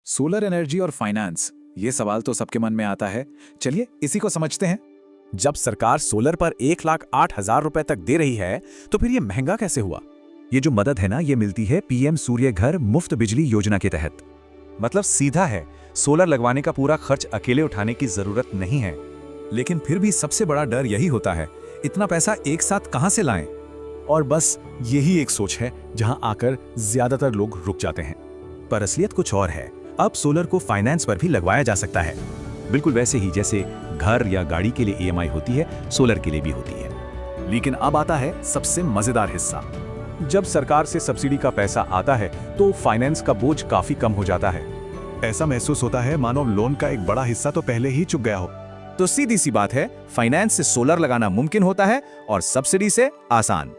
Solar energy और finance, ये सवाल तो सबके मन में आता है। चलिए इसी को समझते हैं। जब सरकार सोलर पर 1,08,000 रुपए तक दे रही है तो फिर ये महंगा कैसे हुआ? ये जो मदद है ना, ये मिलती है पीएम सूर्य घर मुफ्त बिजली योजना के तहत। मतलब सीधा है, सोलर लगवाने का पूरा खर्च अकेले उठाने की जरूरत नहीं है। लेकिन फिर भी सबसे बड़ा डर यही होता है, इतना पैसा एक साथ कहां से लाएं? और बस यही एक सोच है जहां आकर ज्यादातर लोग रुक जाते हैं। पर असलियत कुछ और है। अब सोलर को फाइनेंस पर भी लगवाया जा सकता है, बिल्कुल वैसे ही जैसे घर या गाड़ी के लिए ईएमआई होती है, सोलर के लिए भी होती है। लेकिन अब आता है सबसे मजेदार हिस्सा। जब सरकार से सब्सिडी का पैसा आता है तो फाइनेंस का बोझ काफी कम हो जाता है। ऐसा महसूस होता है मानो लोन का एक बड़ा हिस्सा तो पहले ही चुक गया हो। तो सीधी सी बात है, फाइनेंस से सोलर लगाना मुमकिन होता है और सब्सिडी से आसान।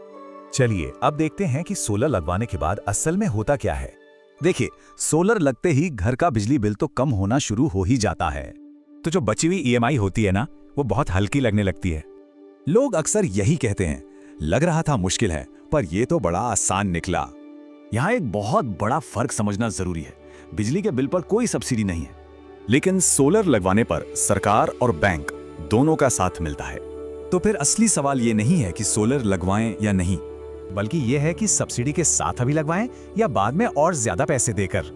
चलिए अब देखते हैं कि सोलर लगवाने के बाद असल में होता क्या है। देखिए, सोलर लगते ही घर का बिजली बिल तो कम होना शुरू हो ही जाता है। तो जो बची हुई ईएमआई होती है ना, वो बहुत हल्की लगने लगती है। लोग अक्सर यही कहते हैं, लग रहा था मुश्किल है पर ये तो बड़ा आसान निकला। यहाँ एक बहुत बड़ा फर्क समझना जरूरी है। बिजली के बिल पर कोई सब्सिडी नहीं है, लेकिन सोलर लगवाने पर सरकार और बैंक दोनों का साथ मिलता है। तो फिर असली सवाल ये नहीं है कि सोलर लगवाएं या नहीं, बल्कि ये है कि सब्सिडी के साथ अभी लगवाएं या बाद में और ज्यादा पैसे देकर।